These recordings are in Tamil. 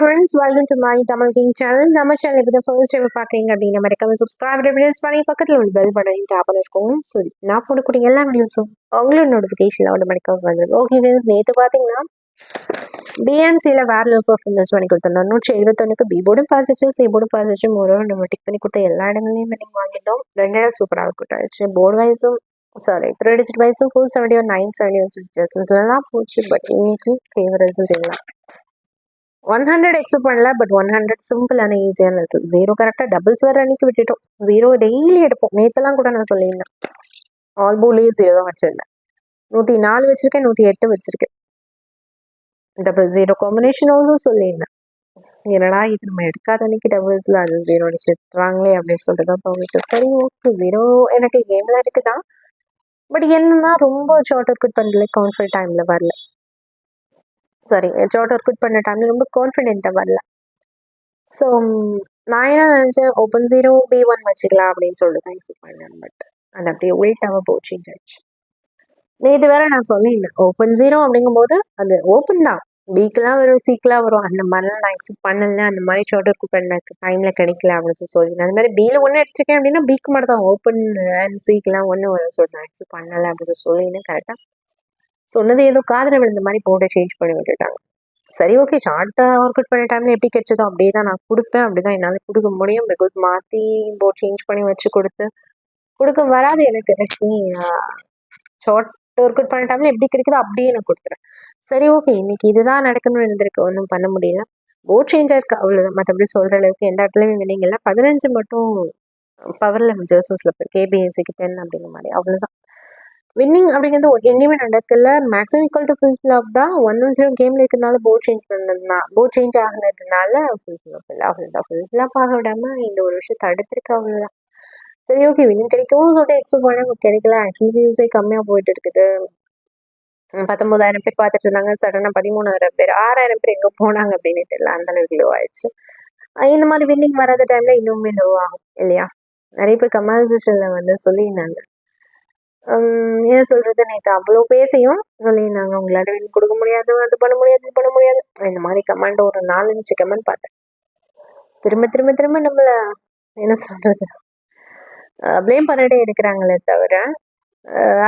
friends, welcome to my Tamil King channel. நம்ம சேனல் இப்போ ஃபர்ஸ்ட் டைம் பார்க்குறீங்க அப்படின்னா மறக்காம சப்ஸ்கிரைப் ப்ரெஸ் பண்ணி பக்கத்தில் உள்ள பெல் பட்டனை டேப் பண்ணிக்கோங்க. சரி, நான் போடக்கூடிய எல்லா வீடியோஸும் உங்களோட நோட்டிஃபிகேஷனில் ஆட்டோமேட்டிக்காக வந்துடும். ஓகே ஃப்ரெண்ட்ஸ், நேற்று பார்த்தீங்கன்னா பிஎன்சியில் வேறு லெவல் பர்ஃபார்மன்ஸ் பண்ணி கொடுத்துருந்தோம். 171க்கு பி போர்டும் பாசிச்சு, சி போர்டும் பாசிச்சு, நம்ம டிக் பண்ணி கொடுத்த எல்லா இடங்களையும் நீங்கள் வாங்கிட்டோம். 2 இடம் சூப்பராக கொடுத்தாச்சு. போர்டு வைஸும் த்ரீ டிஜிட் வைஸும் 471, 971 அட்ஜஸ்ட்மெண்ட்ஸ்லாம் போச்சு. பட் இன்னைக்கு ஃபேவரட்ஸ் தெரியலாம் 100 எக்ஸ்பெக்ட் பண்ணல. பட் 100 சிம்பிளான ஈஸியான ரிசல்ட். 0 கரெக்டாக டபுள்ஸ் வர அன்னைக்கு விட்டுட்டோம். 0 டெய்லி எடுப்போம். நேற்றுலாம் கூட நான் சொல்லியிருந்தேன் ஆல் போர்ட்லேயே 0 தான் வச்சிருந்தேன். 104 வச்சிருக்கேன், 108 வச்சிருக்கேன். 0 காம்பினேஷன் ஆல்சோ சொல்லியிருந்தேன். என்னடா இது நம்ம எடுக்காத அன்னைக்கு டபுள்ஸில் அது 0 அடிச்சுட்றாங்களே அப்படின்னு சொல்லிட்டு தான் தோணுச்சு. சரி, ஓகே 0 எனக்கு கேமில் இருக்குதான். பட் என்னன்னா ரொம்ப ஷார்ட் ஒர்க் பண்ணல, கான்ஃபிடன்ட் டைமில் வரல. சாரி, ஷார்ட் ஒர்க் பண்ண டைமில் ரொம்ப கான்ஃபிடென்ட்டாக வரல. ஸோ நான் என்ன நினச்சேன், ஓப்பன் 0 B1 வச்சுக்கலாம் அப்படின்னு சொல்லிட்டு தான் எக்ஸ்பெக்ட் பண்ணேன். பட் அது அப்படியே உள்டாக போச்சு. நேற்று வேற நான் சொல்லியிருந்தேன், ஓப்பன் 0 அப்படிங்கும்போது அது ஓப்பன் தான், பிக்கெலாம் வரும், சிக்கெலாம் வரும். அந்த மாதிரிலாம் நான் எக்ஸ்பெக்ட் பண்ணல. அந்த மாதிரி ஷார்ட் ஒர்க் பண்ண டைமில் கிடைக்கல அப்படின்னு சொல்லியிருந்தேன். அந்த மாதிரி பியில் 1 எடுத்துருக்கேன் அப்படின்னா பிக்கு மட்டும் தான், ஓப்பன் அண்ட் சிக்கெலாம் 1 வரும். ஸோ நான் எக்ஸ்பெக்ட் பண்ணலை அப்படின்னு சொல்லியிருந்தேன். கரெக்டாக சொன்னது ஏதோ காதில் விழுந்த மாதிரி போர்டை சேஞ்ச் பண்ணி விட்டுட்டாங்க. சரி, ஓகே, ஷார்ட் ஒர்க் அவுட் பண்ண டைமில் எப்படி கிடைச்சதோ அப்படியே தான் நான் கொடுப்பேன். அப்படி தான் என்னால் கொடுக்க முடியும். பிகாஸ் மாற்றி போர்ட் சேஞ்ச் பண்ணி வச்சு கொடுக்க வராது எனக்கு. ஷார்ட் ஒர்க் அவுட் பண்ண டைமில் எப்படி கிடைக்குதோ அப்படியே நான் கொடுத்துறேன். சரி, ஓகே, இன்னைக்கு இதுதான் நடக்கணும்னு இருந்திருக்கு. ஒன்றும் பண்ண முடியல. போர்ட் சேஞ்ச் ஆயிருக்கு, அவ்வளோதான். மற்றபடி சொல்கிற அளவுக்கு எந்த இடத்துலையுமே வினிங் இல்லை. 15 மட்டும் பவரில் ஜெர்சன்ஸில் போய் கேபிஎஸ்சிக்கு 10 அப்படிங்கிற மாதிரி, அவ்வளோதான். வின்னிங் அப்படிங்கிறது எங்கேயுமே நடக்கல. Maximum equal to full flop தான். 1-0 கேமில் இருக்கிறதுனால போர்ட் சேஞ்ச் ஆகினதுனால ஃபுல் ஃபிளாப் இல்லை, அவ்வளோதான். ஃபுல் ஃபிளாப் ஆக விடாமல் இந்த ஒரு விஷயம் தடுத்துருக்கு, அவ்வளோதான். சரி, ஓகே, வின்னிங் கிடைக்கவும் சொல்லிட்டு எக்ஸ்பெக்ட் பண்ண கிடைக்கல. ஆக்சுவலி வியூஸே கம்மியாக போயிட்டு இருக்குது. 19,000 பேர் பார்த்துட்டு இருந்தாங்க. சடனாக 13,000 பேர், 6,000 பேர் எங்கே போனாங்க அப்படின்னு தெரியல. அந்த அளவுக்கு லோ ஆயிடுச்சு. இந்த மாதிரி வின்னிங் வராத டைமில் இன்னுமே லோ ஆகும் இல்லையா? நிறைய பேர் கமெண்ட் சொல்லியிருந்தாங்க. ஏன் சொல்கிறது, நேற்று அவ்வளோ பேசியும் சொல்லியிருந்தாங்க உங்களால் வின் கொடுக்க முடியாது, அது பண்ண முடியாது, இது பண்ண முடியாது. இந்த மாதிரி கமெண்ட் ஒரு 4-5 கமெண்ட் பார்த்தேன். திரும்ப திரும்ப திரும்ப நம்மளை என்ன சொல்கிறது, ப்ளேம் பண்ணிட்டே இருக்கிறாங்களே தவிர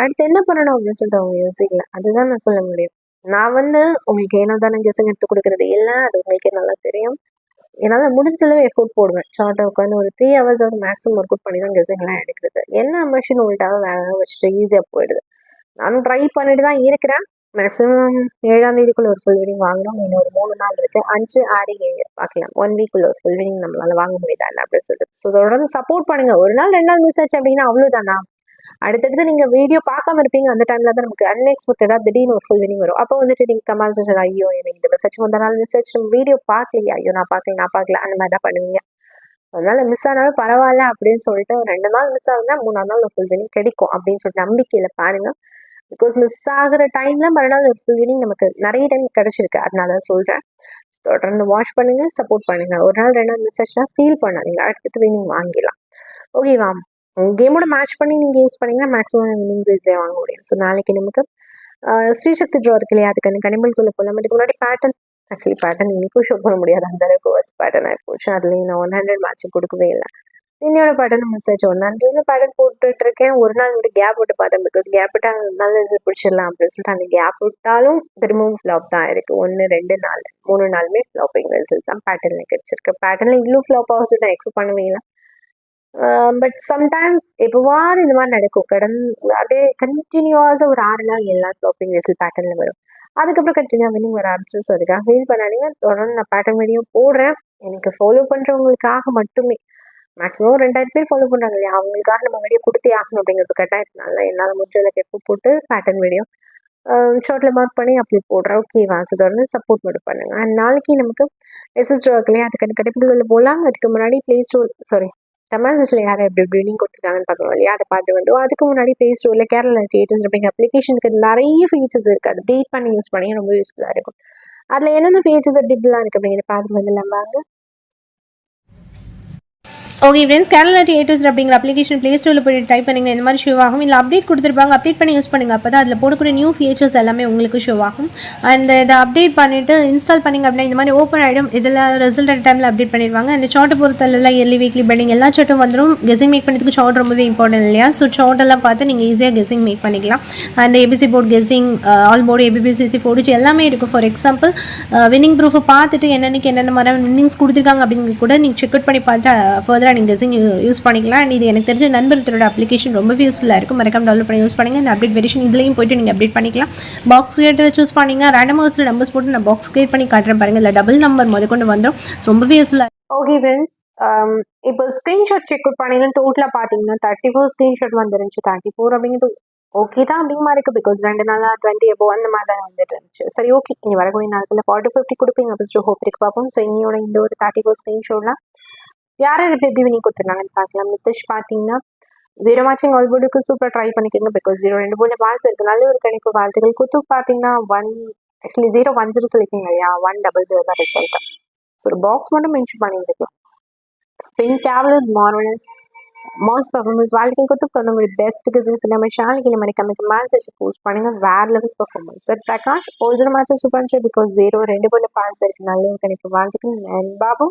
அடுத்து என்ன பண்ணணும் அப்படின்னு சொல்லிட்டு அவங்க யோசிக்கல. அதுதான் நான் சொல்ல முடியும். நான் உங்களுக்கு ஏனோ தானே கெஸிங் எடுத்து கொடுக்குறது இல்லை, அது உங்களுக்கே நல்லா தெரியும். என்னால் முடிஞ்சளவு எஃபோர்ட் போடுவேன். ஷார்ட்டாக உட்காந்து ஒரு 3 hours மேக்ஸிமம் ஒர்க் அவுட் பண்ணி தான் கெஸிங்லாம் எடுக்கிறது. என்ன மிஷின் உள்டாக வேலை வச்சுட்டு ஈஸியாக போயிடுது. நானும் ட்ரை பண்ணிட்டு தான் இருக்கிறேன். மேக்ஸிமம் 7ஆம் தேதிக்குள்ள ஒரு ஃபுல் வினிங் வாங்கணும். இன்னும் ஒரு 3 நாள் இருக்குது. 5, 6, 7 பார்க்கலாம். 1 வீக்குள்ள ஒரு ஃபுல் வினிங் நம்மளால வாங்க முடியுதா இல்லை அப்படின்னு சொல்லிட்டு. ஸோ தொடர்ந்து சப்போர்ட் பண்ணுங்க. ஒரு நாள் 2 நாள் மிஸ் ஆச்சு அப்படின்னா அவ்வளோதானா? அடுத்தடுத்து நீங்கள் வீடியோ பார்க்காம இருப்பீங்க. அந்த டைமில் தான் நமக்கு அன்எக்ஸ்பெக்டடாக திடீர்னு ஒரு ஃபுல் வினிங் வரும். அப்போ நீங்கள் கமெண்ட் செக்ஷன், ஐயோ எனக்கு இந்த மெசேஜ் முந்தா நாள் மெசேஜ் வீடியோ பார்க்கலையா, ஐயோ நான் பார்க்கல அந்த மாதிரி தான் பண்ணுவீங்க. அதனால மிஸ் ஆனாலும் பரவாயில்ல அப்படின்னு சொல்லிட்டு 2 நாள் மிஸ் ஆகுதுன்னா 3ஆம் நாள் ஒரு ஃபுல் வினிங் கிடைக்கும் அப்படின்னு சொல்லிட்டு நம்பிக்கையில் பாருங்க. பிகாஸ் மிஸ் ஆகுற டைமில் மறுநாள் ஒரு ஃபுல் வினிங் நமக்கு நிறைய டைம் கிடைச்சிருக்கு. அதனால தான் சொல்கிறேன். தொடர்ந்து வாட்ச் பண்ணுங்க, சப்போர்ட் பண்ணுங்க. ஒரு நாள் 2 நாள் மிஸ் ஆச்சுன்னா ஃபீல் பண்ணாதீங்க, அடுத்தடுத்து வினிங் வாங்கிடலாம். ஓகேவா? கேமோட மேட்ச் பண்ணி நீங்கள் யூஸ் பண்ணிங்கன்னா மேக்ஸிமம் வின்னிங்ஸ் ஈஸியாக வாங்க முடியும். ஸோ நாளைக்கு நமக்கு ஸ்ரீசக்தி ட்ரா இருக்கு இல்லையா, அதுக்கு கனிமல்குள்ளே போகலாம். இதுக்கு முன்னாடி பேட்டர்ன் இன்னைக்கும் ஷோ பண்ண முடியாது, அந்த அளவுக்கு வர்ஸ் பேட்டர்ன் ஆகிப்போச்சு. அதுலேயும் நான் 100 மேட்ச் கொடுக்கவே இல்லை. இன்னையோட பேட்டர்ன் மிஸ் ஆச்சு. 1 நாள் பேட்டர்ன் போட்டுட்டு இருக்கேன். ஒரு நாள் விட்டு கேப் விட்டு பார்த்தேன். பிகாஸ் கேப் விட்டால் நல்ல இது பிடிச்சிடலாம் அப்படின்னு சொல்லிட்டு அந்த கேப் விட்டாலும் திரும்பவும் ஃப்ளாப் தான் இருக்குது. 1, 2, 4, 3 நாளுமே ஃப்ளாப்பிங் ரிசல்ட் தான் பேட்டர்னில் கிடைச்சிருக்கு. பேட்டர்னில் இவ்வளோ ஃப்ளாப் ஆகுது நான் எக்ஸ்பெக்ட் பண்ணுவீங்களா? பட் சம்டைம்ஸ் எப்போவாது இந்த மாதிரி நடக்கும். அப்படியே கண்டினியூஸாக ஒரு 6 நாள் எல்லா ஃப்ளாப்பிங் ரிசல்ட் பேட்டர்னில் வரும். அதுக்கப்புறம் கண்டினியூவாக வினிங் வர ஆரம்பிச்சு. ஸோ அதுக்காக ஃபீல் பண்ணாதீங்க. தொடர்ந்து நான் பேட்டர்ன் வீடியோ போடுறேன். எனக்கு ஃபாலோ பண்ணுறவங்களுக்காக மட்டுமே. மேக்ஸிமம் 2000 பேர் ஃபாலோ பண்ணுறாங்க இல்லையா, அவங்களுக்காக நம்ம வீடியோ கொடுத்தே ஆகணும் அப்படிங்கிறது கட்டாயத்தினால என்னால் முடிஞ்சதில் கெப்பு போட்டு பேட்டர்ன் வீடியோ ஷார்ட்டில் மார்க் பண்ணி அப்படி போடுறேன். ஓகேவா? ஸோ தொடர்ந்து சப்போர்ட் மட்டும் பண்ணுங்க. அண்ட் நாளைக்கு நமக்கு எஸ்எஸ்டி இல்லையா, அதுக்கு கடைப்பிடிகளில் போகலாம். அதுக்கு முன்னாடி கமெண்ட் செக்ஷனில் யார் எப்படி வினிங் கொடுத்துருக்காங்கன்னு பார்க்கணும் இல்லையா, அதை பார்த்து அதுக்கு முன்னாடி ப்ளே ஸ்டோரில் கேரளா தியேட்டர்ஸ் அப்படிங்கிற அப்ளிகேஷனுக்கு நிறைய ஃபீச்சர்ஸ் இருக்குது. அது டேட் பண்ணி யூஸ் பண்ணி ரொம்ப யூஸ்ஃபுல்லாக இருக்கும். அதில் என்னென்ன ஃபீச்சர்ஸ் எப்படிலாம் இருக்குது அப்படிங்கிறத பார்த்து வந்துடலாம் வாங்க. ஓகே ஃப்ரெண்ட்ஸ், கேரளாட்டி ஏ2Z அப்படிங்கிற அப்ளிகேஷன் ப்ளே ஸ்டோரில் போய் டைப் பண்ணிங்கன்னா இந்த மாதிரி ஷோ ஆகும். இல்லை அப்டேட் கொடுத்துருப்பாங்க, அப்டேட் பண்ணி யூஸ் பண்ணுங்கள். அப்போ தான் அதில் போடக்கூடிய நியூ ஃபீச்சர்ஸ் எல்லாமே உங்களுக்கு ஷோ ஆகும். அண்ட் இதை அப்டேட் பண்ணிவிட்டு இன்ஸ்டால் பண்ணிங்க அப்படின்னா இந்த மாதிரி ஓப்பன் ஆகிடும். இதில் ரிசல்ட் அட் டைமில் அப்டேட் பண்ணிடுவாங்க. அந்த சார்ட்டை பொறுத்தல இயர்லி வீக்லி பெண்டிங் எல்லா சார்ட்டும் வந்துடும். கெஸிங் மேக் பண்ணுறதுக்கு சார்ட் ரொம்பவே இம்பார்ட்டன்ட் இல்லையா? ஸோ சார்ட்டெல்லாம் பார்த்து நீங்கள் ஈஸியாக கெஸிங் மேக் பண்ணிக்கலாம். And ABC board guessing, all board, ABBCC board எல்லாமே இருக்கும். ஃபார் எக்ஸாம்பிள் வின்னிங் ப்ரூஃபை பார்த்துட்டு என்னென்ன மாதிரி வின்னிங்ஸ் கொடுத்துருக்காங்க அப்படிங்க கூட நீங்கள் செக் அவுட் பண்ணி பார்த்து ஃபர்தராக நீங்கள் கெஸிங் யூஸ் பண்ணிக்கலாம். அண்ட் இது எனக்கு தெரிஞ்ச நண்பர்களோட அப்ளிகேஷன் ரொம்ப யூஸ்ஃபுல்லாக இருக்கும். மறக்காம டவுன்லோட் பண்ணி யூஸ் பண்ணுங்கள். இந்த அப்டேட் வெரிஷன் இதுலையும் போய்ட்டு நீங்கள் அப்டேட் பண்ணிக்கலாம். பாக்ஸ் கிரியேட்டரை சூஸ் பண்ணிங்கன்னா ரேண்டம் ஹவுஸில் நம்பர்ஸ் போட்டு நான் பாக்ஸ் கிரியேட் பண்ணி காட்டுறேன் பாருங்கள். இல்லை டபுள் நம்பர் கொண்டு வந்துடும். ரொம்பவே யூஸ்ஃபுல்லாக. ஓகே ஃப்ரெண்ட்ஸ், இப்போ ஸ்க்ரீன்ஷாட் செக் அவுட் பண்ணிங்கன்னா டோட்டலாக பார்த்தீங்கன்னா 34 ஸ்க்ரீன்ஷாட் வந்துருந்துச்சு. 34 அப்படிங்கிறது ஓகே தான் அப்படிங்க மாதிரி இருக்குது. பிகாஸ் 2 நாளாக 20 above அந்த மாதிரி தான் வந்துட்டு இருந்துச்சு. சரி, ஓகே, இனி வரக்கூடிய நாட்களில் 40-50 கொடுப்பீங்க. ஃபஸ்ட்டு ஹோப் இருக்கு பார்ப்போம். ஸோ இன்னையோட இந்த ஒரு 34 ஸ்க்ரீன்ஷாட்லாம் யார் எப்படி வினி கொடுத்துருந்தாங்கன்னு பார்க்கலாம். நிதிஷ் பார்த்தீங்கன்னா 0 மேட்சிங் ஆல் போர்டுக்கு சூப்பர் ட்ரை பண்ணிக்கோங்க. பிகாஸ் 0-2 போல பாஸ் இருக்குது. நல்ல ஒரு கணிப்பு வாழ்த்துக்கள். குத்து பார்த்தீங்கன்னா 1 ஆக்சுவலி 0-1-0 சொல்லிக்கோங்க இல்லையா? 1-0 தான் ரிசல்ட். ஸோ ஒரு பாக்ஸ் மட்டும் மென்ஷன் பண்ணியிருக்கலாம். பிங்க் டேவலர்ஸ் மார்வலஸ் மாஸ் பர்ஃபார்மன்ஸ் வாழ்க்கைக்கு குத்து உங்களுடைய பெஸ்ட் கசின்ஸ் நம்ம சேனலுக்கு இந்த மாதிரி கம்மிக்கு மேட்சஸ் போஸ்ட் பண்ணுங்க. வேற லெவல் பர்ஃபார்மன்ஸ். சார் பிரகாஷ் ஓல்ஜர் மேட்சஸ் சூப்பர் இருந்துச்சு. பிகாஸ் 0-2 போல பாஸ் இருக்கு. நல்ல ஒரு கணிப்பு வாழ்த்துக்கள். And Babu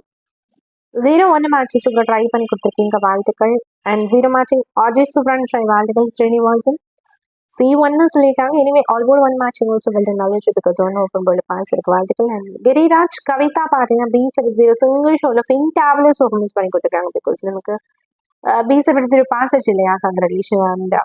0-1 match super try பண்ணி கொடுத்துருக்கீங்க, வாழ்த்துக்கள். அண்ட் 0 மேட்சிங் ஆர்ஜி சூப்பரான ட்ரை, வாழ்த்துக்கள். ஸ்ரீனிவாசன் C1 சொல்லிட்டாங்க. Anyway all board 1 matching also well done knowledge because 1 open board pass இருக்கு, வாழ்த்துக்கள். அண்ட் கிரிராஜ் கவிதா பார்த்தீங்கன்னா B70 சிங்கிள் ஷோவில் ஃபின் டேப்லெட்ஸ் பர்ஃபார்மன்ஸ் பண்ணி கொடுத்துருக்காங்க. பிகாஸ் நமக்கு B70 பாஸ் ஆச்சு இல்லையா? கங்க்ராச்சுலேஷன். அண்ட்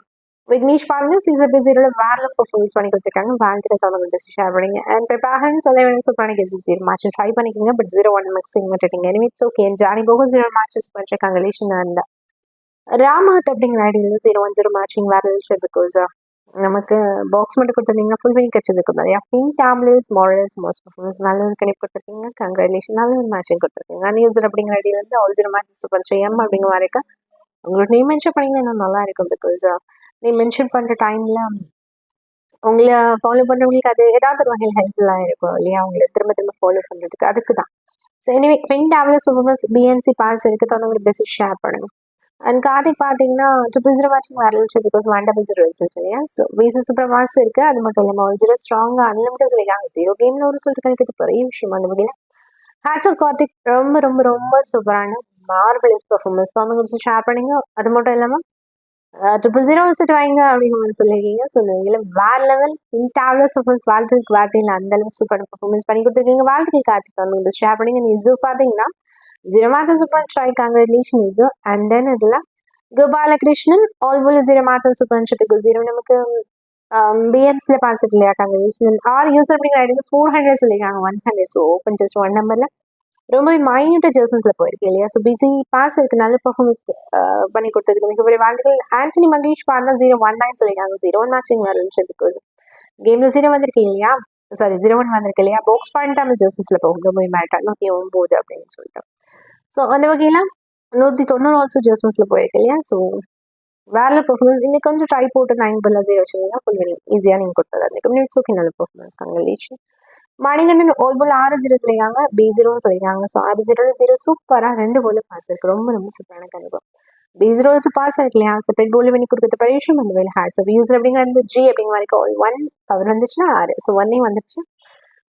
விக்னேஷ் பாருங்க C70 வேற பர்ஃபார்மன்ஸ் பண்ணி கொடுத்துருக்காங்க, வாழ்த்துக்கள். வந்து ஷேர் பண்ணிங்க. அண்ட் ப்ரிப்பேரன்ஸ் எல்லாம் சூப்பரான கேசஸ் மேட்ச் ட்ரை பண்ணிக்கோங்க. பட் 0-1 மேக்ஸிங் விட்டுட்டீங்க. Anyway it's okay. ஜானி போக 0 மேட்சஸ் பண்ணிருக்காங்க. கங்க்ராச்சுலேஷன். அண்ட் ராமஹட் அப்படிங்கிற ஐடியில் 0-1-0 மேட்சிங் வேற இருந்துச்சு. பிகாஸ் நமக்கு பாக்ஸ் மட்டும் கொடுத்துருந்தீங்கன்னா ஃபுல் வின் கிடச்சதுக்கு நிறையா பின் டேப்லெட்ஸ் மாரல்ஸ் மாஸ் பர்ஃபார்மன்ஸ் நல்ல ஒரு கணிப்பு கொடுத்துருக்கீங்க, கங்க்ராச்சுலேஷன். நல்ல ஒரு மேட்சிங் கொடுத்துருக்கீங்க. அன்யூசர் அப்படிங்கிற ஐடியிலேருந்து ஆல் 0 மேட்சஸ் சூப்பர் செய்யாம அப்படிங்கிற மாதிரி இருக்கா. உங்களோட நேம் மென்ஷன் பண்ணிங்கன்னா நல்லா இருக்கும். பிகாஸ் நீ மென்ஷன் பண்ணுற டைமில் உங்களை ஃபாலோ பண்ணுறவங்களுக்கு அது ஏதாவது ஒரு வகையில் ஹெல்ப்ஃபுல்லாக இருக்கும் இல்லையா? உங்களை திரும்ப திரும்ப ஃபாலோ பண்ணுறதுக்கு அதுக்கு தான். ஸோ எனிவே பின் டேப்லெட்ஸ் பர்ஃபார்மன்ஸ் BNC பாஸ் இருக்குது, உங்களுக்கு பெஸ்ட் ஷேர் பண்ணுங்க. அண்ட் கார்த்திக் பார்த்தீங்கன்னா 0-0 மேட்சிங் வரலச்சு. பிகாஸ் 1-0 ரிசல்ட் இல்லையா? ஸோ பேசி சூப்பர் மார்க்ஸ் இருக்குது. அது மட்டும் இல்லாமல் 1-0 ஸ்ட்ராங்காக அன்லிமிட்டட் சொல்லியிருக்காங்க. 0 கேமில் ஒரு சொல்லிட்டு கிடைக்கிறது பெரிய விஷயம். அந்த வகையில் ஹேட்ஸ் ஆஃப் கார்த்திக், ரொம்ப ரொம்ப ரொம்ப சூப்பரான மார்வலஸ் பர்ஃபார்மன்ஸ் தான் உங்களுக்கு ஷேர் பண்ணிங்க. அது மட்டும் இல்லாமல் 0-0 விசிட் வாங்க அப்படிங்கிற மாதிரி சொல்லியிருக்கீங்க. ஸோ இந்த வேற லெவல் இன் டேப்லெட்ஸ் பர்ஃபார்மன்ஸ் வாழ்த்துக்கு வார்த்தையில் அந்த அளவுக்கு சூப்பரான பர்ஃபார்மன்ஸ் பண்ணி கொடுத்துருக்கீங்க, வாழ்த்துக்கள் கார்த்திக். வந்து ஷேர் பண்ணிங்க. நீ இசு பார்த்தீங்கன்னா 0 மேட்சஸ் சூப்பர் ட்ரை, கங்க்ராச்சுலேஷன் இசு. அண்ட் தென் இதில் கோபாலகிருஷ்ணன் ஆல்போல் 0 மேட்சஸ் சூப்பர் பிகாஸ் 0 நமக்கு BMCல பாஸ் இல்லையா? கங்க்ராச்சுலேஷன். ஆர் யூசர் அப்படிங்கிற ஐடிக்கு 400 சொல்லியிருக்காங்க, 100. ஸோ ஓப்பன் ஜஸ்ட் 1 நம்பரில் ரொம்ப மைன்யூட் அட்ஜஸ்ட்மெண்ட்ஸில் போயிருக்கு இல்லையா? ஸோ பிஸி பாஸ் இருக்கு, நல்ல பர்ஃபார்மன்ஸ் பண்ணி கொடுத்ததுக்கு மிகப்பெரிய வாழ்த்துக்கள். ஆண்டனி மகேஷ் பார்த்தா 0-1-9 சொல்லியிருக்காங்க. 0-1 மேட்சிங் வரலன்னு பிகாஸ் கேமில் 0 வந்திருக்கு இல்லையா? சாரி 0-1 வந்திருக்கு இல்லையா? பாக்ஸ் பாயிண்ட் டைம் அட்ஜஸ்ட்மெண்ட்ஸில் போகும். ரொம்ப மேட்டா 109 அப்படின்னு சொல்லிட்டு. ஸோ அந்த வகையில் 190 ஆல்சோ அட்ஜஸ்ட்மெண்ட்ஸில் போயிருக்கு இல்லையா? ஸோ வேற பர்ஃபார்மன்ஸ் இன்னைக்கு கொஞ்சம் ட்ரை போட்டு 9+0 வச்சுருந்தீங்கன்னா ஃபுல் வினிங் ஈஸியாக நீங்கள் கொடுத்தது. அந்த மினிட்ஸ் ஓகே, நல்ல பர்ஃபார்மன்ஸ். கங்க்ராச்சுலேஷன். மணிகண்டன் ஆல்போல் 6-0 சொல்லியிருக்காங்க, B0 சொல்லியிருக்காங்க. ஸோ 6-0 சூப்பராக 2 போல பாஸ் இருக்கு, ரொம்ப ரொம்ப சூப்பரான கண்டிப்பாக. B0 பாஸ் ஆயிருக்கு இல்லையா? செப்பரேட் போல் பண்ணி கொடுத்த பெரிய விஷயம் அந்த வேலை ஹேட்ஸ் ஆஃப் யூசர் அப்படிங்கிற G அப்படிங்கிற மாதிரி ஆல் 1 பவர் வந்துச்சுன்னா 6. ஸோ 1 வந்துருச்சு.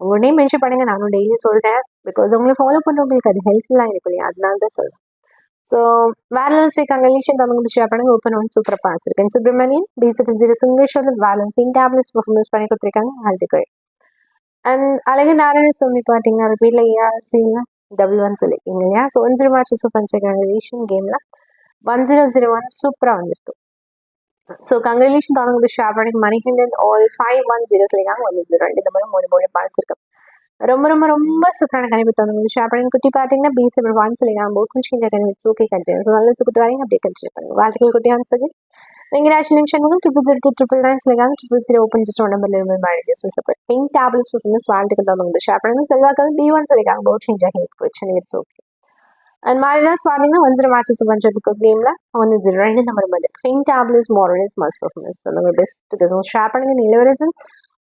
உங்கள் நேம் மென்ஷன் பண்ணுங்க, நானும் டெய்லி சொல்கிறேன். பிகாஸ் உங்களை ஃபாலோ பண்ணுறவங்களுக்கு அது ஹெல்ப்ஃபுல்லாக இருக்கும் இல்லையா? அதனால தான் சொல்கிறேன். So valence congratulation Tamil share பண்ணுங்க. ஓப்பன் 1 சூப்பராக பாஸ் இருக்கு. சுப்ரமணியன் B70 சிங்கிள் ஷோவில் வேலன்ஸ் பின் டேப்லெட்ஸ் பர்ஃபார்மன்ஸ் பண்ணி கொடுத்துருக்காங்க, வாழ்த்துக்கள். அண்ட் அழகு நாராயணசாமி பார்த்தீங்கன்னா அது வீட்டில் ARCல 1-1 சொல்லியிருக்கீங்க இல்லையா? So 1-0 match super congratulation. கேமில் 1-0-0-1 சூப்பராக வந்துருக்கு. ஸோ கங்க்ராச்சுலேஷன் தான் ஷேர் பண்ணி. மணிகண்டன் ஆல் 5-1-0 சொல்லியிருக்காங்க, 1-0 இந்த மாதிரி 3 போல பாஸ் இருக்கு. ரொம்ப ரொம்ப ரொம்ப சூப்பரான கணிப்பு தந்து ஷேர் பண்ணி. குட்டி பார்த்தீங்கன்னா B71 சொல்லியிருக்காங்க, போக்கும் சேஞ்ச் கணிப்பு ஓகே கண்டினியூ. ஸோ நல்ல சுட்டு வரீங்க, அப்படியே கன்சிடர் பண்ணுங்க, வாழ்த்துக்கள். குட்டி ஆன்சர் வெங்கடாஜ் நிமிஷம் 002-9 சொல்லியிருக்காங்க. 000 ஓப்பன் ஜஸ்ட் 1 நம்பர்ல இருந்து managers support pink tablets performance வாழ்த்துக்கள் தான் ஷேர் பண்ணுங்க. செல்வாக்கள் B1 சொல்லியிருக்காங்க, போட் சேஞ்ச் ஹெல்ப் கொச்சு இட்ஸ் ஓகே. அண்ட் மாரிதாஸ் பார்த்தீங்கன்னா 1-0 மேட்சஸ் பண்ற பிகாஸ் கேமில் 1-0 2 நம்பர் மாதிரி pink tablets morals mass performance நம்ம பெஸ்ட் ஷேர் பண்ணுங்க. நிலவரசன்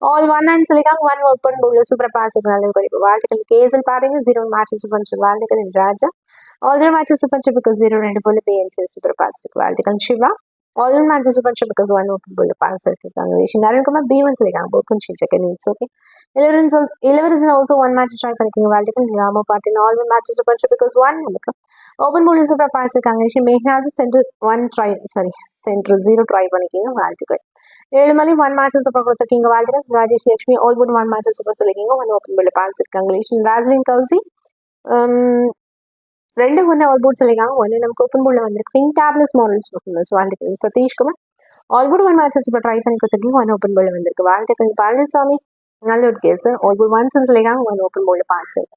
ஆல் 1 சொல்லியிருக்காங்க, 1 ஓப்பன் போல சூப்பர் பாஸ் நல்ல படிப்பு, வாழ்த்துக்கள். கேசல் பார்த்தீங்கன்னா 0 மேட்சஸ் பண்ற வாழ்த்துக்கள். ராஜா Alternate matches super because 0 and pull PNC super pass to Valdikan Shiva. Alternate matches super because 1 open pull pass to congregation. Darren Kuma B1 Sligang, Bokan check and it's okay. 11 is also one match try for King Valdikan Rama part in all the matches super because 1 open pull is super pass to congregation. May have the center 1 try, center 0 try for King Valdikan. 7 1 match super for the King of Valdikan. Rajesh Lakshmi all but 1 match super selling 1 open pull pass to congregation. Raslin Kelsey. ரெண்டு ஒன்று ஆல்போர்ட் சொல்லியிருக்காங்க. ஒன்று நமக்கு ஓப்பன் போர்டில் வந்திருக்கு ஃபின்டாப்லஸ் மாடல்ஸ் பர்ஃபார்மன்ஸ் வாழ்த்துக்கள் சதீஷ்குமார். ஆல்போர்ட் 1 மேட்சஸ் இப்போ ட்ரை பண்ணி கொடுத்துருக்கீங்க. 1 ஓப்பன் போர்டில் வந்திருக்கு வாழ்த்துக்கள் பழனிசாமி. நல்ல ஒரு கேஸ். ஆல்போர்ட் 1 சொல்லியிருக்காங்க. 1 ஓப்பன் போர்டில் பாஸ் இருக்கு.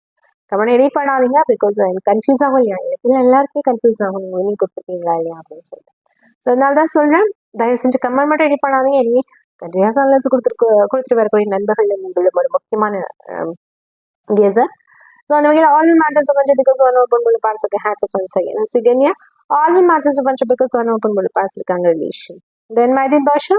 கமெண்ட் எடிட் பண்ணாதீங்க பிகாஸ் எனக்கு கன்ஃபியூஸ் ஆகும் இல்லையா, எனக்கு இல்லை எல்லாருக்குமே கன்ஃபியூஸ் ஆகும் நீங்கள் வெளியே கொடுத்துருக்கீங்களா இல்லையா அப்படின்னு சொல்லிட்டு. ஸோ அதனால தான் சொல்கிறேன், தயவு செஞ்சு கமெண்ட் மட்டும் எடிட் பண்ணாதீங்க. இனிமே கண்டினியூஸ் அனலைஸ் கொடுத்துட்டு வரக்கூடிய நண்பர்கள் உங்களுக்கு ஒரு முக்கியமான கேஸை. So, all matches are because 1 open bull pass okay, hats off once again. And Sigenia, all matches are because 1 open bull pass congratulations. Then Maidin Basha,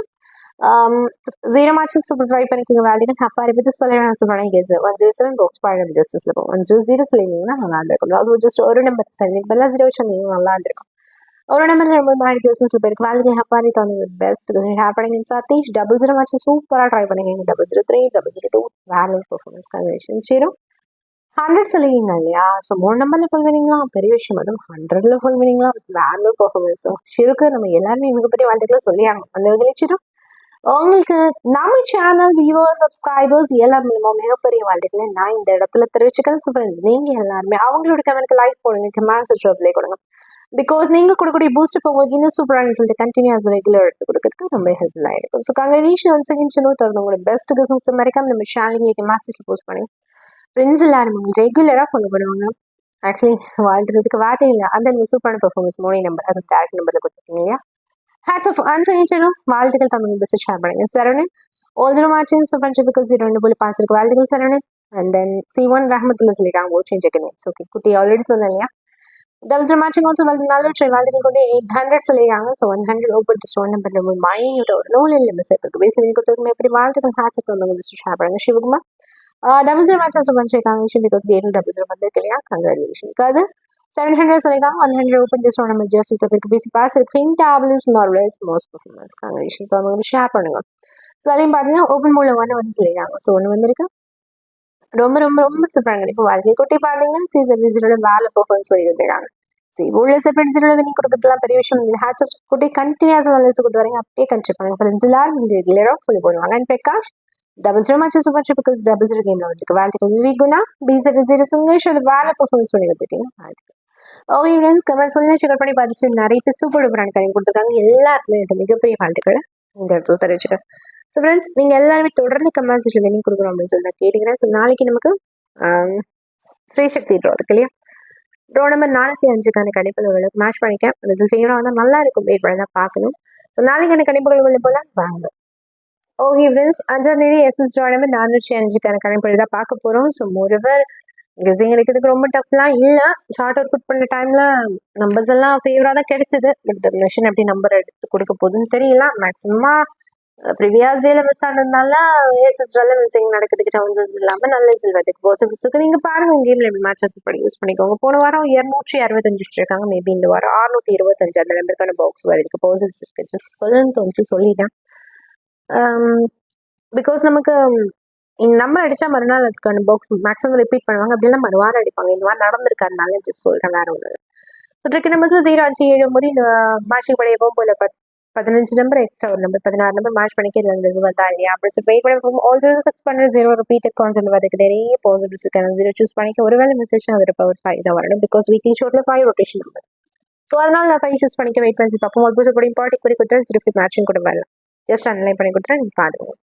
0 matches super try panicking valid and half fire with the Solana super gaze. 107 box part of this was 100 slimming. Also, just order number 7, Bella 0 Shani, order number managers super quality half fire on the best happening in Satish, 00 matches super try panicking 003, 002, valid performance congratulations. Chiro. 100 சொல்லிங்க இல்லையா, ஸோ 3 நம்பரில் ஃபுல் வினிங்லாம் பெரிய விஷயம், அதுவும் 100ல் ஃபுல் வினிங்லாம் வேறு பர்ஃபார்மன்ஸ். ஷிருக்கு நம்ம எல்லாருமே மிகப்பெரிய வாழ்த்துக்களை சொல்லியாங்க. அந்த வகையில் உங்களுக்கு நம்ம சேனல் வியூவர்ஸ் சப்ஸ்கிரைபர்ஸ் எல்லாரும் மூலமா மிகப்பெரிய வாழ்த்துக்களை நான் இந்த இடத்துல தெரிவிச்சுக்கிறேன். ஸோ ஃப்ரெண்ட்ஸ், நீங்கள் எல்லாருமே அவங்களோட கமெண்ட்க்கு லைக் போடுங்க, கமெண்ட்ஸ் ரிப்ளை கொடுங்க. பிகாஸ் நீங்கள் கொடுக்கக்கூடிய பூஸ்ட் இப்போ உங்களுக்கு இன்னும் சூப்பரான ரிசல்ட் கண்டினியூஸ் ரெகுலர் எடுத்து கொடுக்கறதுக்கு ரொம்ப ஹெல்ப்ஃபுல்லாக இருக்கும். ஸோ கங்க்ராச்சுலேஷன் ஒன்ஸ் அகேன் தொடர்ந்து உங்களோட பெஸ்ட் கசின்ஸ் மறக்காம நம்ம சேனலுக்கு மெசேஜ் போஸ்ட் பண்ணி ஃப்ரெண்ட்ஸ் எல்லாரும் ரெகுலராக ஃபாலோ பண்ணுவாங்க. ஆக்சுவலி வாழ்த்துறதுக்கு வார்த்தை இல்லை, அந்த நீங்கள் சூப்பரான பர்ஃபார்மன்ஸ் 3 நம்பர் அது டேரக்ட் நம்பரில் கொடுத்துருக்கீங்க இல்லையா. ஹேட்ஸ் ஆஃப் ஆன்சர் வாழ்த்துக்கள் தமிழ் பெஸ்ட் ஷேர் பண்ணுங்க. சரவணன் ஆல்ரெடி மேட்சிங் ஃப்ரெண்ட்ஷிப்புக்கு 0 போல பாஸ் இருக்கு வாழ்த்துக்கள் Saravanan. And then C1 Rahmathulla சொல்லிட்டாங்க ஓ சேஞ்ச் செகண்ட் ஓகே குட்டி ஆல்ரெடி சொன்னேன் இல்லையா. டபுள் மேட்சிங் ஆல்சோ நல்ல ட்ரை வாழ்த்துக்கள் கொண்டு 800 சொல்லியிருக்காங்க. ஸோ 100 ஓப்பன் ஜஸ்ட் 1 நம்பர் நம்ம மைண்ட் ஒரு நூல் இல்லை மிஸ் ஆயிருக்கு பேசி கொடுத்துருக்கோம். எப்படி வாழ்த்துக்கள் hats off Tamil best share பண்ணுங்க. சிவகுமார் double zero matches பண்ணிருக்காங்க because game double zero வந்திருக்கு இல்லையா, congratulations. அது 700 சொல்லிருக்காங்க. 100 open just நம்ம ஜஸ்டிஸ் இருக்கு பேசி பாஸ் இருக்கு ஃபென்டபிளஸ் மார்வெலஸ் மோஸ்ட் பெர்ஃபார்மன்ஸ் congratulations. இப்போ அவங்க ஷேர் பண்ணுங்க. ஸோ அதையும் பார்த்தீங்கன்னா ஓப்பன் மூல வந்து சொல்லியிருக்காங்க. ஸோ ஒன்று வந்திருக்கு ரொம்ப ரொம்ப ரொம்ப சூப்பராங்க. இப்போ வாழ்க்கை குட்டி பார்த்தீங்கன்னா சீசன் விசிட்டோட வேலை பெர்ஃபார்மன்ஸ் பண்ணியிருக்காங்க. சரி உள்ள செப்பரேட் ஜீரோட வினிங் கொடுக்கறதுலாம் பெரிய விஷயம். ஹேட்ஸ் ஆஃப் குட்டி கண்டினியூஸாக நல்லா கொடுத்து வரீங்க, அப்படியே கண்டிப்பாக பண்ணுங்க. ஃப்ரெண்ட்ஸ் எல்லாரும் ரெகுலராக ஃபுல் போடுவாங்க. And Prakash double zero matches super chip because double zero game வந்து வாழ்த்துக்கள். விவிகுணா B00 சிங்கேஷோட வேலை பெர்ஃபார்மன்ஸ் பண்ணி கொடுத்துட்டீங்க வாழ்த்துக்கள். ஓகே ஃப்ரெண்ட்ஸ், கமெண்ட் சொல்லி செக் பண்ணி பார்த்துச்சு நிறைய பேர் சூப்பர் பிராண்ட் கடையும் கொடுத்துருக்காங்க. எல்லாருக்குமே எனக்கு மிகப்பெரிய வாழ்த்துக்கள் இந்த இடத்துல தெரிவிச்சுக்கிறேன். ஸோ ஃப்ரெண்ட்ஸ், நீங்கள் எல்லாருமே தொடர்ந்து கமெண்ட் செக்ஷன் வினிங் கொடுக்குறோம் அப்படின்னு சொல்லி நான் கேட்டுக்கிறேன். ஸோ நாளைக்கு நமக்கு ஸ்ரீசக்தி ட்ரா இருக்கு இல்லையா, ட்ரா நம்பர் 405 கணிப்புகள் உங்களுக்கு மேட்ச் பண்ணிக்கேன். ரிசல்ட் ஃபேவராக வந்தால் நல்லா இருக்கும், வெயிட் பண்ணி தான் பார்க்கணும். ஸோ நாளைக்கு அந்த கணிப்புகள் உள்ள போல வாங்க. ஓகே ஃப்ரெண்ட்ஸ், 5ஆம் தேதி SS ட்ரா நம்பர் 405 கணிப்புகள் தான் பார்க்க போகிறோம். ஸோ மோரோவர் கெஸிங் எடுக்கிறதுக்கு ரொம்ப டஃப்லாம் இல்லை. ஷார்ட் அவுட் புட் பண்ண டைமில் நம்பர்ஸ் எல்லாம் ஃபேவராக தான் கிடைச்சிது. பட் மிஷின் எப்படி நம்பர் எடுத்து கொடுக்க போகுதுன்னு தெரியல. மேக்ஸிமமாக ப்ரீவியஸ் டேல மிஸ் ஆனதுனால SS ட்ராவில் மிஸ்ஸிங் நடக்கிறதுக்கு சான்சஸ் இல்லாமல் நல்ல ரிசல்ட் பாசிபிள்ஸ் இருக்குது. நீங்கள் பாருங்கள் உங்கள் கேமில் எப்படி மேட்ச் அவுட் பண்ணி யூஸ் பண்ணிக்கோங்க. போன வாரம் 265 வச்சுருக்காங்க, மேபி இந்த வாரம் 625 அந்த நம்பருக்கான பாக்ஸ் வரதுக்கு பாசிபிள்ஸ் இருக்குது. ஜஸ்ட் சொல்லணும்னு தோணுச்சு சொல்லிட்டேன். பிகாஸ் நமக்கு நம்பர் அடித்தா மறுநாள் அதுக்கான பாக்ஸ் மேக்ஸிமம் ரிப்பீட் பண்ணுவாங்க, அப்படிலாம் மறுவாரம் அடிப்பாங்க. இந்த மாதிரி நடந்திருக்காருனால ஜஸ்ட் சொல்கிறேன், வேறு ஒன்று. ஸோ ட்ரிக் நம்பர்ஸில் 0 5 7 போது இந்த மேட்சிங் படி எப்பவும் போல 15 நம்பர் எக்ஸ்ட்ரா ஒரு நம்பர் 16 நம்பர் மேட்ச் பண்ணிக்க வருதா இல்லையா அப்படி சொல்லி வெயிட் பண்ணி ஆல்ரெடி ஃபிக்ஸ் பண்ணுற 0 ரிப்பீட்டட் கான்செப்ட் வரதுக்கு நிறைய பாசிபிள்ஸ் இருக்காங்க. 0 சூஸ் பண்ணிக்க ஒருவேளை மெசேஜ் அதில் பவர் 5 தான் வரணும். பிகாஸ் வீக்லி ஷோட்டில் 5 ரொட்டேஷன் நம்பர். ஸோ அதனால நான் 5 சூஸ் பண்ணிக்க வெயிட் பண்ணி பார்ப்போம். ஒரு கூட இம்பார்ட்டி கூட கொடுத்துட்டு 0 மேட்சிங் கூட வரலாம். ஜஸ்ட் அனலைன் பண்ணி கொடுத்துட்டு நீங்கள் பாருங்க.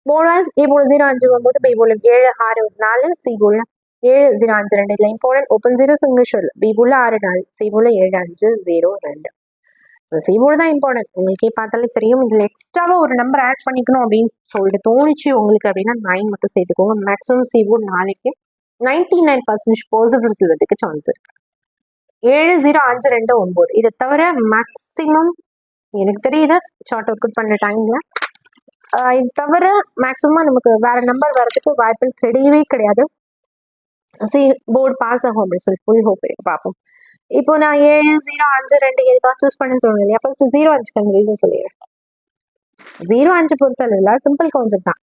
போனஸ் ஏ போல் 0 5 போகும்போது பி போல் 7 6 4 சி போல் 7 0 5 2 இதில் இம்பார்ட்டன்ட் ஓப்பன் 0 சிங்கிள் ஷோல் பி போல் 6 4 சி போல் 7 5 0 2. சி போர்டு தான் இம்பார்ட்டன்ட், உங்களுக்கே பார்த்தாலே தெரியும். இதில் எக்ஸ்ட்ராவாக ஒரு நம்பர் ஆட் பண்ணிக்கணும் அப்படின்னு சொல்லிட்டு தோணிச்சு உங்களுக்கு அப்படின்னா 9 மட்டும் சேர்த்துக்கோங்க. மேக்ஸிமம் சி போர்டு நாளைக்கு 99% பாசிபிள்ஸ் இருக்கிறதுக்கு சான்ஸ் இருக்கு. 7 0 5 2 9 இதை தவிர மேக்ஸிமம் எனக்கு தெரியுது ஷார்ட் அவுட் பண்ணுற டைமில் இது தவிர மேக்ஸிமம் நமக்கு வேற நம்பர் வரதுக்கு வாய்ப்புகள் கிடையவே கிடையாது. சி போர்டு பாஸ் ஆகும் அப்படின்னு சொல்லி ஃபுல் ஹோப் பார்ப்போம். இப்போ நான் 7 0 5 2 எதுக்காக சூஸ் பண்ண சொல்றேன் இல்லையா, ஃபர்ஸ்ட் 0 5 ரீசன் சொல்லிடுறேன். 0 5 பொறுத்தளவில் சிம்பிள் கான்செப்ட் தான்.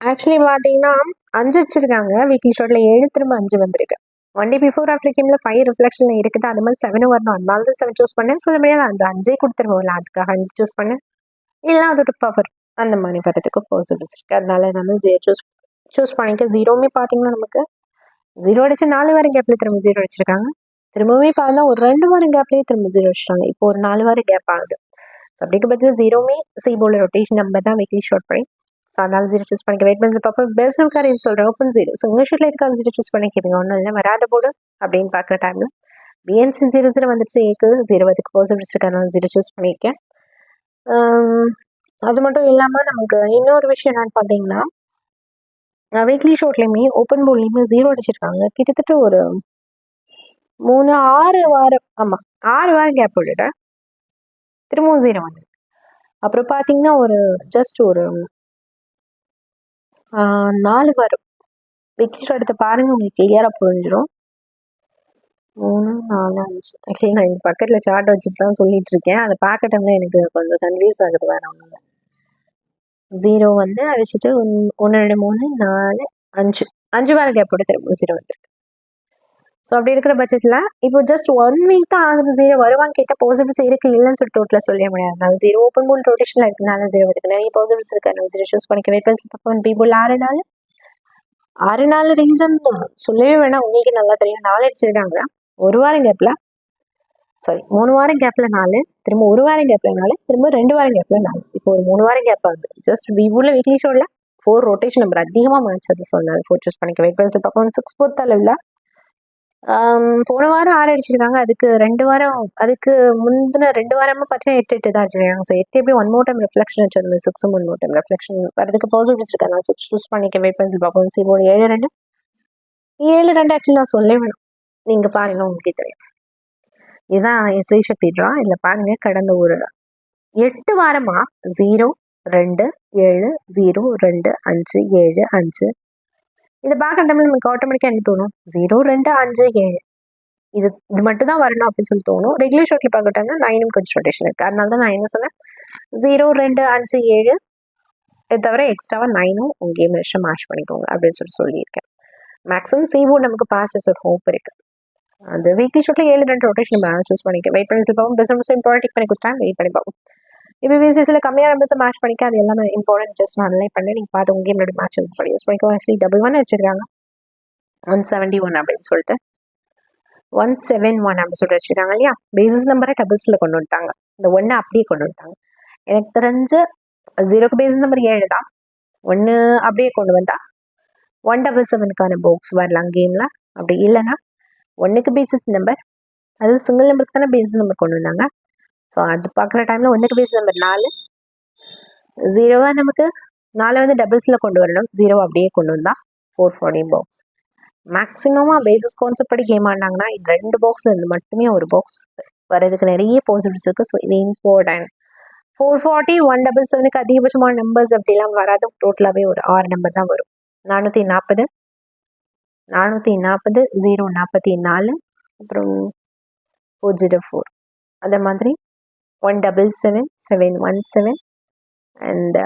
ஆக்சுவலி பார்த்தீங்கன்னா 5 அடிச்சிருக்காங்க வீக்லி ஷார்ட்ல, 7 திரும்ப 5 வந்திருக்கு. 1 டே பிஃபோர் ஆஃப்டர் கேம்ல 5 ரிஃப்ளெக்ஷன் இருக்குது, அது மாதிரி 7 வரணும், அதனால தான் 7 சூஸ் பண்ணேன். சொல்ல முடியாது அந்த 5 கொடுத்துருவோம்ல, அதுக்காக 5 சூஸ் பண்ணேன். இல்லைனா அதோட பவர் அந்த மாதிரி வரதுக்கு பாசிபிலிட்டிஸ் இருக்குது, அதனால நம்ம 0 சூஸ் பண்ணிக்க. 0மே பார்த்தீங்கன்னா நமக்கு 0 அடிச்சு 4 வாரம் கேப்ல திரும்ப 0 அடிச்சிருக்காங்க. திரும்பவுமே பார்த்தா ஒரு 2 வாரம் கேப்லேயே திரும்ப 0 அடிச்சிட்டாங்க. இப்போ ஒரு 4 வாரம் கேப் ஆகுது. ஸோ அப்படிக்கு பார்த்து 0மே சிபோல ரொட்டேஷன் நம்பர் தான் வீக்லி ஷார்ட் பண்ணி. ஸோ அதனால 0 சூஸ் பண்ணிக்க. வெயிட் பண்ணி பார்ப்போம். பெஸ்ட் கார் சொல்கிறேன் ஓப்பன் 0. ஸோ உங்கள் ஷூட்டில் எதுக்காக 0 சூஸ் பண்ணி கேட்பீங்க, ஒன்றும் இல்லை வராத போர்டு அப்படின்னு பார்க்குற டைமில் பிஎன்சி 0 வந்துடுச்சு, ஏக்கு 0 அதுக்கு பாசிபிலிட்டிஸ் இருக்கு, அதனால 0 சூஸ் பண்ணியிருக்கேன். அது மட்டும் இல்லாமல் நமக்கு இன்னொரு விஷயம் என்னன்னு பார்த்தீங்கன்னா, வீக்லி ஷோட்லேயுமே ஓப்பன் போர்ட்லேயுமே 0 அடிச்சிருக்காங்க. கிட்டத்தட்ட ஒரு 6 வாரம், ஆமாம் 6 வாரம் கேப் விட்டுட்டேன், திரும்பவும் 0 வந்து. அப்புறம் பார்த்தீங்கன்னா ஒரு ஜஸ்ட் ஒரு 4 வாரம் வீக்லி ஷோ எடுத்து பாருங்கள், உங்களுக்கு கிளியராக புரிஞ்சிடும். 3 4 5 ஆக்சுவலி நான் இந்த பக்கத்தில் சார்ட் வச்சுட்டு தான் சொல்லிட்டு இருக்கேன், அதை பார்க்க டைம்ல எனக்கு கொஞ்சம் கன்ஃபியூஸ் ஆகுது, வேறு ஒன்றும் இல்லை. 0 வந்து அடிச்சுட்டு 1 2 3 4 5 வாரம் கேப் போட்டு திரும்ப 0 வந்துருக்கு. ஸோ அப்படி இருக்கிற பட்சத்தில் இப்போ ஜஸ்ட் 1 வீக் தான் ஆகுது 0 வருவான்னு கேட்டால் பாசிபிலிட்டிஸ் இருக்குது, இல்லைன்னு சொல்லிட்டு டோட்டலாக சொல்ல முடியாது. நான் 0 ஓப்பன் போல் ரொட்டேஷனில் இருக்குனால 0 இருக்குது, நிறைய பாசிபிலிட்டிஸ் இருக்குது, நான் 0 சூஸ் பண்ணிக்க. வெயிட் பண்ணி பீப்புள் 6 நாள் ரீசன் சொல்லவே வேணாம், உங்களுக்கு நல்லா தெரியும். 4 அடிச்சிருக்காங்க ஒரு வாரம் கேப்பில், சாரி 3 வாரம் கேப்பில் 4, திரும்ப 1 வாரம் கேப்பில் 4, திரும்ப 2 வாரம் கேப்பில் 4, இப்போ ஒரு 3 வாரம் கேப் ஆகுது. ஜஸ்ட் விவோவில் வீக்லி ஷோவில் 4 ரொட்டேஷன் நம்பர் அதிகமாக மேட்ச் அது சொன்னாலும் 4 சூஸ் பண்ணிக்க. வெயிட் பண்ணி பார்ப்போம். 6 பொறுத்தளவில் போன வாரம் 6 அடிச்சிருக்காங்க, அதுக்கு 2 வாரம், அதுக்கு முந்தின 2 வாரமாக பார்த்தீங்கன்னா 8 தான் அடிச்சிருக்காங்க. ஸோ 8 எப்படி 1 மோர் டைம் ரிஃப்ளெக்ஷன் வச்சிருந்தது, 6 1 மோர் டைம் ரிஃப்ளெக்ஷன் வரதுக்கு பாசிபிலிட்டிஸ் இருக்கு, அதனால 6 சூஸ் பண்ணிக்க. வெயிட் பண்ணி பார்ப்போம். சிபோர்டு 7 2 ஆக்சுவலி நான் சொல்லவே வேணும், நீங்கள் பாருங்கள் உங்களுக்கே தெரியும். இதுதான் என் ஸ்ரீசக்தி ட்ரா. இதில் பாருங்கள் கடந்த ஒரு 8 வாரமாக 0 2 7 0 2 5 7 5 இதை பார்க்குற டைமில் நமக்கு ஆட்டோமேட்டிக்காக என்ன தோணும், 0 2 5 7 இது மட்டும் தான் வரணும் அப்படின்னு சொல்லி தோணும். ரெகுலர் ஷோட்டில் பார்க்குற டைம்ல 9 கொஞ்சம் ரொட்டேஷன் இருக்குது, அதனால தான் நான் என்ன சொன்னேன் 0 2 5 7 இது தவிர எக்ஸ்ட்ராவாக 9 உங்கள் கேம் விஷயம் மேட்ச் பண்ணிக்கோங்க அப்படின்னு சொல்லியிருக்கேன். மேக்ஸிமம் சிபோர்ட் நமக்கு பாசஸ் ஒரு ஹோப் இருக்குது. அந்த வீக்லி ஷோட்டில் 7 2 ரொட்டேஷன் நம்ம சூஸ் பண்ணிக்க. வெயிட் பண்ணி பார்ப்போம். பிஸ்னஸ் இம்பார்ட்டன்ட் பண்ணி கொடுத்தா வெயிட் பண்ணி பார்ப்போம். இப்போ விசிஎஸ்ல கம்மியாக நம்பர்ஸை மேட்ச் பண்ணிக்க, அது எல்லாமே இம்பார்ட்டன்ட் ஜஸ்ட் நான் அனலைஸ் பண்ணி நீங்கள் பார்த்து உங்கள் கேமோட மேட்ச் பண்ணி யூஸ் பண்ணிக்கோ. ஆக்சுவலி 1 வச்சிருக்காங்க 171 அப்படின்னு சொல்லிட்டு 171 அப்படின்னு சொல்லிட்டு வச்சுருக்காங்க இல்லையா. பேசிஸ் நம்பரை டபுள்ஸில் கொண்டு வந்துட்டாங்க, இந்த 1 அப்படியே கொண்டு வந்துட்டாங்க. எனக்கு தெரிஞ்ச 0க்கு பேசிஸ் நம்பர் 7 தான், 1 அப்படியே கொண்டு வந்தா 177க்கான பாக்ஸ் வரலாம் கேமில். அப்படி இல்லைன்னா 1க்கு பேசிஸ் நம்பர், அது சிங்கிள் நம்பருக்கு தானே பேசிஸ் நம்பர் கொண்டு வந்தாங்க. ஸோ அது பார்க்குற டைமில் 1க்கு பேசிஸ் நம்பர் 4, 0 நமக்கு 4 வந்து டபுள்ஸில் கொண்டு வரணும், 0 அப்படியே கொண்டு வந்தால் 440 பாக்ஸ். மேக்ஸிமமாக பேசிஸ் கான்செப்ட் படி கேம் ஆடினாங்கன்னா இந்த 2 பாக்ஸில் இருந்து மட்டுமே ஒரு பாக்ஸ் வரதுக்கு நிறைய பாசிபிலிட்டிஸ் இருக்குது. ஸோ இது இம்பார்ட்டன்ட். 440 177க்கு அதிகபட்சமான நம்பர்ஸ் அப்படிலாம் வராது, டோட்டலாகவே ஒரு 6 நம்பர் தான் வரும். 440 044, அப்புறம் 404, அதே மாதிரி 177 717 அண்ட்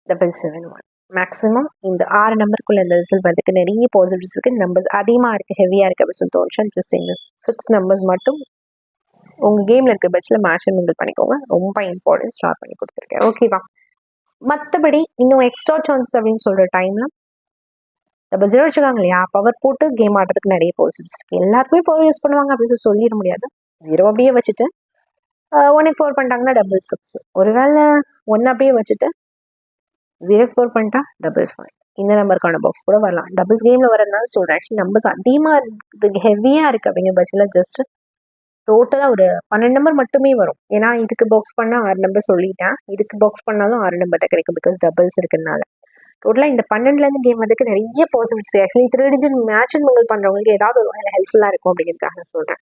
771. மேக்ஸிமம் இந்த 6 நம்பருக்குள்ள இந்த ரிசல்ட் வரதுக்கு நிறைய பாசிபிலிட்டிஸ் இருக்குது. நம்பர்ஸ் அதிகமாக இருக்குது, ஹெவியாக இருக்குது அப்படின்னு சொல்லி தோணுச்சு. ஜஸ்ட் இந்த 6 நம்பர்ஸ் மட்டும் உங்கள் கேமில் இருக்க பட்சத்தில் மேட்ச் மிங்கிள் பண்ணிக்கோங்க, ரொம்ப இம்பார்ட்டன்ட் ஸ்டார்ட் பண்ணி கொடுத்துருக்கேன். ஓகேவா. மற்றபடி இன்னும் எக்ஸ்ட்ரா சான்சஸ் அப்படின்னு சொல்கிற டைமில் 0 வச்சுக்காங்க இல்லையா, பவர் போட்டு கேம் ஆடுறதுக்கு நிறைய பாசிபிலிட்டிஸ் இருக்குது. எல்லாத்துக்குமே பவர் யூஸ் பண்ணுவாங்க அப்படின்னு சொல்லிட முடியாது. 0 அப்படியே வச்சுட்டு 1க்கு 4 பண்ணிட்டாங்கன்னா 666, ஒருவேளை 1 அப்படியே வச்சுட்டு 0க்கு 4 பண்ணிட்டா 555. இந்த நம்பருக்கான பாக்ஸ் கூட வரலாம். டபுள்ஸ் கேமில் வரதுனால சொல்கிறேன். ஆக்சுவலி நம்பர்ஸ் அதிகமாக இருக்குது, ஹெவியாக இருக்குது அப்படிங்கிற பட்சத்தில் ஜஸ்ட் டோட்டலாக ஒரு 12 நம்பர் மட்டுமே வரும். ஏன்னா இதுக்கு பாக்ஸ் பண்ணால் 6 நம்பர் சொல்லிட்டேன், இதுக்கு பாக்ஸ் பண்ணாலும் 6 நம்பர் தான் கிடைக்கும், பிகாஸ் டபுள்ஸ் இருக்கிறதுனால. டோட்டலாக இந்த 12லேருந்து கேம் வரதுக்கு நிறைய possibilities. Actually 3 digit match and mingle பண்ணுறவங்களுக்கு ஏதாவது ஒரு வகையில் ஹெல்ப்ஃபுல்லாக இருக்கும் அப்படிங்கிறதுக்காக சொல்கிறேன்.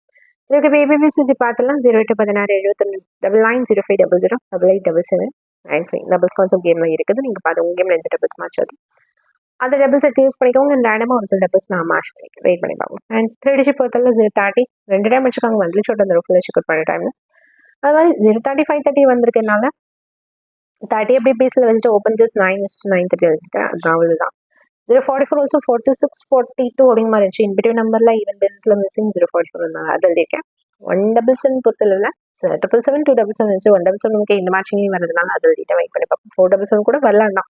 இதுக்கு பேபிசிசி பார்த்துலாம் 08 16 71 99 05 00 88 77 95 டபுள்ஸ் கான்செப்ட் கேமில் இருக்குது. நீங்கள் பார்த்து உங்கள் கேமில் எந்த டபுள்ஸ் மேட்ச் ஆகுது அந்த டபுள் செட் யூஸ் பண்ணிக்கோங்க. ரேண்டமாக ஒரு சில டபுள்ஸ் நான் மேஷ் பண்ணிக்கிறேன். வெயிட் பண்ணி பார்ப்போம். அண்ட் 3 பொறுத்தவரை 030 2 டைம் வச்சுக்காங்க. வந்து ஷோட் வந்துடும் ஃபுல்லாக ஷூட் பண்ண டைம். அது மாதிரி 030 530 வந்திருக்கனால 30 அப்படியே பேஸில் வச்சுட்டு ஓப்பன் ஜஸ்ட் 9:930 எழுதிட்டேன். அது அவ்வளோதான். 044 ஆல்சோ 46 42 அப்படிங்கிற மாதிரி இருந்துச்சு. இன்பிட்வீன் நம்பரில் ஈவன் பேஸில் மிஸ்ஸிங் 044 இருந்தாங்க. அது எழுதியிருக்கேன். 177 பொறுத்தல 777 277 இருந்துச்சு. 177 நமக்கு இந்த மேட்சிங்லேயும் வரதுனால அது எழுதிட்டேன். வெயிட் பண்ணி பார்ப்போம். 477 கூட வரலாம் தான்.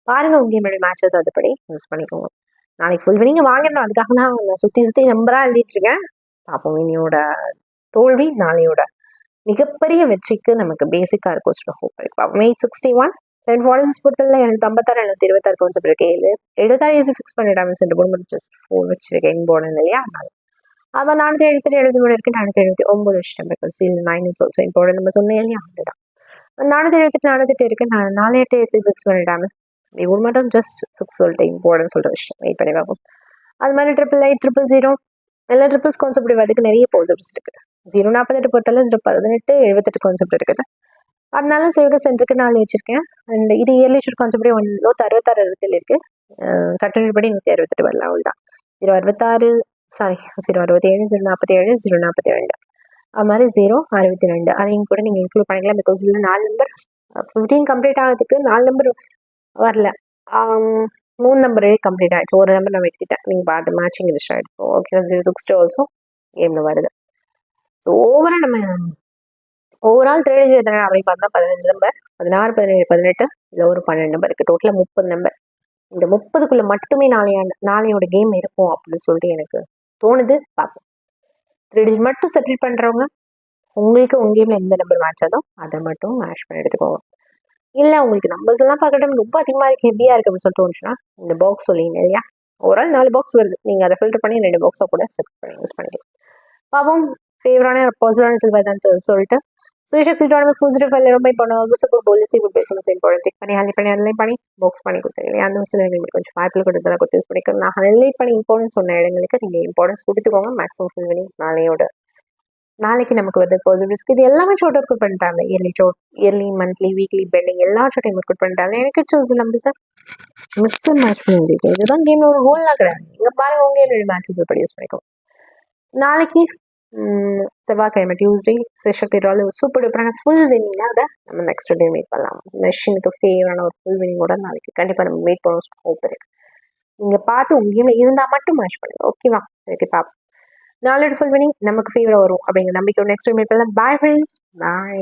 பாருங்க உங்க கேமோட மேட்ச் அதுபடி யூஸ் பண்ணிக்கோங்க. நாளைக்கு ஃபுல் வினிங் வாங்கிடணும். அதுக்காக தான் நான் சுற்றி நம்பராக எழுதிட்டு இருக்கேன். பார்ப்போம் இனியோட தோல்வி நாளையோட மிகப்பெரிய வெற்றிக்கு நமக்கு பேசிக்காக இருக்கும் சொல்ல ஹோப் இருக்கு. 861 746 பொறுத்தல 856 726 கான்செப்ட் இருக்கு. 76 ஈஸி ஃபிக்ஸ் பண்ணிடாம சென்று போன ஜஸ்ட் 4 வச்சிருக்கேன் இம்போர்டன் இல்லையா. அதனால 473 இருக்கு. 479 வச்சுட்டேன். சீல் 9 இஸ் ஆல்சோ இம்போர்டன் நம்ம சொன்னேன் இல்லையா. அதுதான் 478 இருக்கு. நான் 48 ஈஸி ஃபிக்ஸ் பண்ணிடாம இவ்வளோ மட்டும் ஜஸ்ட் 6 சொல்லிட்டு இம்போர்டன் சொல்கிற விஷயம் வெயிட் பண்ணி பார்ப்போம். அது மாதிரி 888 000 எல்லா ட்ரிபிள்ஸ் கான்செப்ட் அதுக்கு நிறைய பாசிட்டிவ்ஸ் இருக்குது. 048 பொறுத்தல 018 78 கான்செப்ட் இருக்குது. அதனால சிவக சென்டருக்கு 4 வச்சிருக்கேன். அண்ட் இது இயர்லி ஷூட் கான்செப்டே 166 இடத்துல இருக்கு. கட்டணப்படி 168 வரலாம். அவ்வளோதான். 066 சாரி 067 047 042 அது மாதிரி 062 அதையும் கூட நீங்கள் இன்க்ளூட் பண்ணிக்கலாம். பிகாஸ் இதில் 4 நம்பர் 15 கம்ப்ளீட் ஆகிறதுக்கு 4 நம்பர் வரல. 3 நம்பரே கம்ப்ளீட் ஆகிடுச்சு. ஒரு நம்பர் நான் வெட்டிட்டேன். நீங்கள் பார்த்து மேட்சிங் லிஸ்ட் ஆகிடுக்கும். ஓகே 062 ஆல்சோ கேமில் வருது. ஸோ ஓவரால் நம்ம ஓவரால் 3 எத்தனை அப்படி பார்த்தா 15 நம்பர் 16 17 18 இதில் ஒரு 12 நம்பர் இருக்குது. டோட்டலாக 30 நம்பர். இந்த 30க்குள்ளே மட்டுமே நாளையோட கேம் இருக்கும் அப்படின்னு சொல்லிட்டு எனக்கு தோணுது. பார்ப்போம். 3 மட்டும் செட்டில் பண்ணுறவங்க உங்களுக்கு உங்கள் கேமில் எந்த நம்பர் மேட்ச் ஆதோ அதை மட்டும் மேட்ச் பண்ணி எடுத்துக்கோங்க. இல்லை உங்களுக்கு நம்பர்ஸ் எல்லாம் பார்க்கட்டும் ரொம்ப அதிகமாக இருக்குது ஹெவியாக இருக்குது அப்படின்னு சொல்லிட்டு தோணுச்சுன்னா இந்த பாக்ஸ் சொல்லிங்க இல்லையா. ஓவரால் 4 பாக்ஸ் வருது. நீங்கள் அதை ஃபில்டர் பண்ணி 2 பாக்ஸை கூட செட் பண்ணி யூஸ் பண்ணிக்கலாம். பாவம் ஃபேவரான பாசிட்டிவான சில்வர் தான் சொல்லிட்டு ஸ்ரீசக்தி டோர்னமெண்ட் ஃபுல் ஃபைல் ரொம்ப பண்ணுவோம். சப்போர்ட் போலீஸ் இப்போ பேசணும் சரி போட டிக் பண்ணி ஹைலைட் பண்ணி பாக்ஸ் பண்ணி கொடுத்தேன் இல்லையா. அந்த சில நீங்கள் கொஞ்சம் வாய்ப்பில் கொடுத்ததெல்லாம் கொடுத்து யூஸ் பண்ணிக்கலாம். நான் ஹைலைட் பண்ணி இம்பார்ட்டன்ஸ் சொன்ன இடங்களுக்கு நீங்கள் இம்பார்ட்டன்ஸ் கொடுத்துக்கோங்க. மேக்ஸிமம் ஃபுல் வினிங்ஸ் நாளைக்கு நமக்கு வந்து பாசிட்டிவ்ஸ்க்கு இது எல்லாமே ஷோட் ஒர்க் பண்ணிட்டாங்க. இயர்லி மந்த்லி வீக்லி பெண்டிங் எல்லா ஷோட்டையும் ஒர்க் பண்ணிட்டாங்க. எனக்கு சூஸ் நம்பி சார் மிக்ஸ் அண்ட் மேட்ச் பண்ணிருக்கு. இதுதான் கேம் ஒரு ஹோல்லாம் கிடையாது. இங்கே பாருங்க உங்க என்னுடைய மேட்சஸ் எப்படி யூஸ் பண்ணிக்கோங்க. நாளைக்கு செவ்வாய்க்கிழமை டியூஸ்டே ஸ்ரீசக்தி ட்ரால் சூப்பர் டூப்பரான ஃபுல் வினிங்னா அதை நம்ம நெக்ஸ்ட் டே மீட் பண்ணலாம். மெஷினுக்கு ஃபேவரான ஒரு ஃபுல் வினிங்கோட நாளைக்கு கண்டிப்பாக நம்ம மீட் பண்ண ஹோப் இருக்கு. நீங்கள் பார்த்து உங்கள் கேமில் இருந்தால் மட்டும் மேட்ச் பண்ணுங்க. ஓகேவா? ஓகே பார்ப்போம். நாளோட ஃபுல் வினிங் நமக்கு ஃபேவராக வரும் அப்படிங்கிற நம்பிக்கை நெக்ஸ்ட் மீட் பண்ணலாம். Bye friends. பாய்.